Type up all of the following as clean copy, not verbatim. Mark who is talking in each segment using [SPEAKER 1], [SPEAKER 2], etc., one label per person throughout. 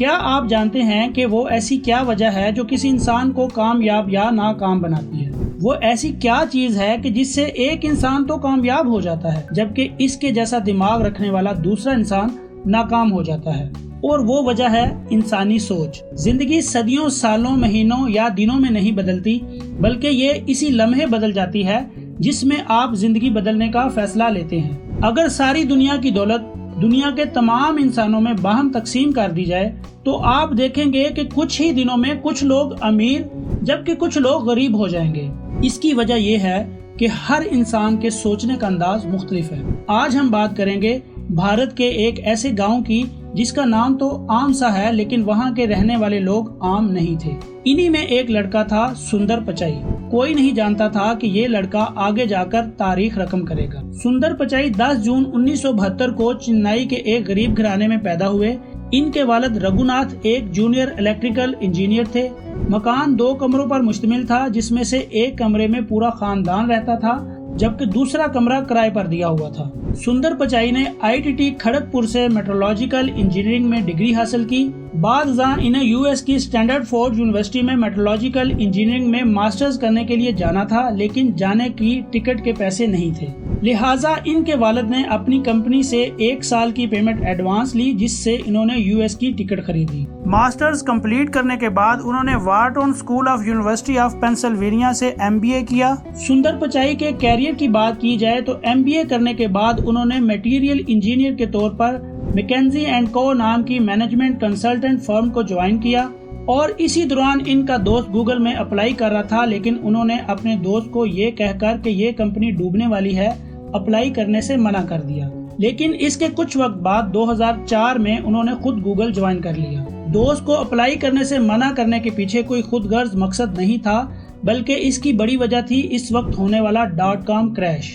[SPEAKER 1] کیا آپ جانتے ہیں کہ وہ ایسی کیا وجہ ہے جو کسی انسان کو کامیاب یا ناکام بناتی ہے؟ وہ ایسی کیا چیز ہے کہ جس سے ایک انسان تو کامیاب ہو جاتا ہے جبکہ اس کے جیسا دماغ رکھنے والا دوسرا انسان ناکام ہو جاتا ہے؟ اور وہ وجہ ہے انسانی سوچ۔ زندگی صدیوں، سالوں، مہینوں یا دنوں میں نہیں بدلتی، بلکہ یہ اسی لمحے بدل جاتی ہے جس میں آپ زندگی بدلنے کا فیصلہ لیتے ہیں۔ اگر ساری دنیا کی دولت دنیا کے تمام انسانوں میں باہم تقسیم کر دی جائے تو آپ دیکھیں گے کہ کچھ ہی دنوں میں کچھ لوگ امیر جبکہ کچھ لوگ غریب ہو جائیں گے۔ اس کی وجہ یہ ہے کہ ہر انسان کے سوچنے کا انداز مختلف ہے۔ آج ہم بات کریں گے بھارت کے ایک ایسے گاؤں کی جس کا نام تو عام سا ہے لیکن وہاں کے رہنے والے لوگ عام نہیں تھے۔ انہی میں ایک لڑکا تھا، سندر پچائی۔ کوئی نہیں جانتا تھا کہ یہ لڑکا آگے جا کر تاریخ رقم کرے گا۔ سندر پچائی 10 جون 1972 کو چنئی کے ایک غریب گھرانے میں پیدا ہوئے۔ ان کے والد رگھوناتھ ایک جونیئر الیکٹریکل انجینئر تھے۔ مکان 2 کمروں پر مشتمل تھا جس میں سے ایک کمرے میں پورا خاندان رہتا تھا جبکہ دوسرا کمرہ کرائے پر دیا ہوا تھا۔ سندر پچائی نے IIT کھڑگپور سے میٹرولوجیکل انجینئرنگ میں ڈگری حاصل کی۔ بعد ازاں انہیں US کی اسٹینڈرڈ فورڈ یونیورسٹی میں میٹرولوجیکل انجینئرنگ میں ماسٹرز کرنے کے لیے جانا تھا لیکن جانے کی ٹکٹ کے پیسے نہیں تھے، لہٰذا ان کے والد نے اپنی کمپنی سے 1 سال کی پیمنٹ ایڈوانس لی جس سے انہوں نے US کی ٹکٹ خریدی۔ ماسٹرز کمپلیٹ کرنے کے بعد انہوں نے Wharton School of University of Pennsylvania سے MBA کیا۔ سندر پچائی کے کیریئر کی بات کی جائے تو MBA کرنے کے بعد انہوں نے میٹیریل انجینئر کے طور پر میکنزی اینڈ کو نام کی مینجمنٹ کنسلٹنٹ فرم کو جوائن کیا، اور اسی دوران ان کا دوست گوگل میں اپلائی کر رہا تھا لیکن انہوں نے اپنے دوست کو یہ کہہ کر کہ یہ کمپنی ڈوبنے والی ہے اپلائی کرنے سے منع کر دیا۔ لیکن اس کے کچھ وقت بعد 2004 میں انہوں نے خود گوگل جوائن کر لیا۔ دوست کو اپلائی کرنے سے منع کرنے کے پیچھے کوئی خود غرض مقصد نہیں تھا بلکہ اس کی بڑی وجہ تھی اس وقت ہونے والا .com کریش۔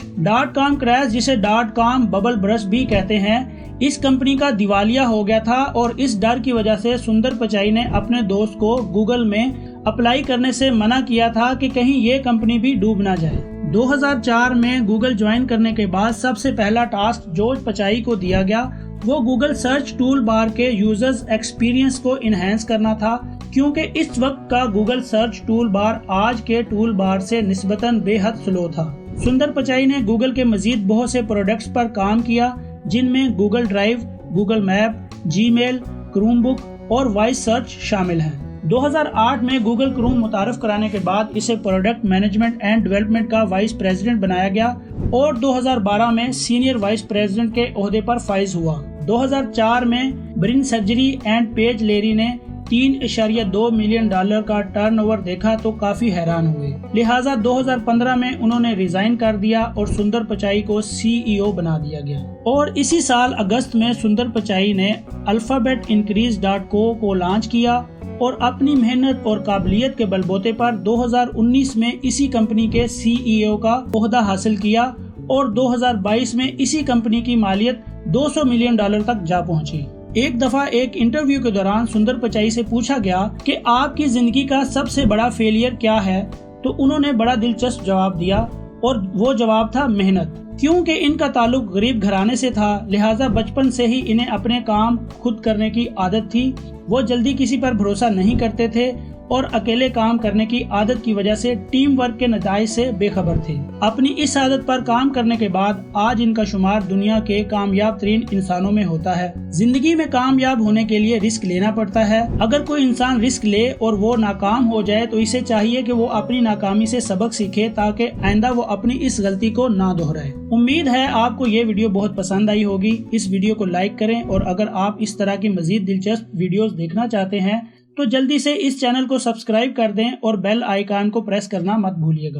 [SPEAKER 1] .com کریش جسے .com ببل برسٹ بھی کہتے ہیں، اس کمپنی کا دیوالیہ ہو گیا تھا اور اس ڈر کی وجہ سے سندر پچائی نے اپنے دوست کو گوگل میں اپلائی کرنے سے منع کیا تھا کہ کہیں یہ کمپنی بھی ڈوب نہ جائے۔ 2004 میں گوگل جوائن کرنے کے بعد سب سے پہلا ٹاسک جو پچائی کو دیا گیا وہ گوگل سرچ ٹول بار کے یوزرز ایکسپیرینس کو انہینس کرنا تھا، کیونکہ اس وقت کا گوگل سرچ ٹول بار آج کے ٹول بار سے نسبتاً بے حد سلو تھا۔ سندر پچائی نے گوگل کے مزید بہت سے پروڈکٹس پر کام کیا جن میں گوگل ڈرائیو، گوگل میپ، جی میل، کروم بک اور وائس سرچ شامل ہیں۔ 2008 میں گوگل کروم متعارف کرانے کے بعد اسے پروڈکٹ مینجمنٹ اینڈ ڈیولپمنٹ کا وائس پریزیڈنٹ بنایا گیا اور 2012 میں سینئر وائس پریزیڈنٹ کے عہدے پر فائز ہوا۔ 2004 میں brain surgery and page Larry نے $3.2 ملین کا ٹرن اوور دیکھا تو کافی حیران ہوئے، لہٰذا 2015 میں انہوں نے ریزائن کر دیا اور سندر پچائی کو CEO بنا دیا گیا۔ اور اسی سال اگست میں سندر پچائی نے الفابیٹ انکریز .co کو لانچ کیا اور اپنی محنت اور قابلیت کے بلبوتے پر 2019 میں اسی کمپنی کے CEO کا عہدہ حاصل کیا اور 2022 میں اسی کمپنی کی مالیت $200 ملین تک جا پہنچی۔ ایک دفعہ ایک انٹرویو کے دوران سندر پچائی سے پوچھا گیا کہ آپ کی زندگی کا سب سے بڑا فیلئر کیا ہے تو انہوں نے بڑا دلچسپ جواب دیا اور وہ جواب تھا محنت۔ کیونکہ ان کا تعلق غریب گھرانے سے تھا لہٰذا بچپن سے ہی انہیں اپنے کام خود کرنے کی عادت تھی، وہ جلدی کسی پر بھروسہ نہیں کرتے تھے اور اکیلے کام کرنے کی عادت کی وجہ سے ٹیم ورک کے نتائج سے بے خبر تھے۔ اپنی اس عادت پر کام کرنے کے بعد آج ان کا شمار دنیا کے کامیاب ترین انسانوں میں ہوتا ہے۔ زندگی میں کامیاب ہونے کے لیے رسک لینا پڑتا ہے۔ اگر کوئی انسان رسک لے اور وہ ناکام ہو جائے تو اسے چاہیے کہ وہ اپنی ناکامی سے سبق سیکھے تاکہ آئندہ وہ اپنی اس غلطی کو نہ دہرائے۔ امید ہے آپ کو یہ ویڈیو بہت پسند آئی ہوگی۔ اس ویڈیو کو لائک کریں اور اگر آپ اس طرح کی مزید دلچسپ ویڈیوز دیکھنا چاہتے ہیں تو جلدی سے اس چینل کو سبسکرائب کر دیں اور بیل آئیکن کو پریس کرنا مت بھولیے گا۔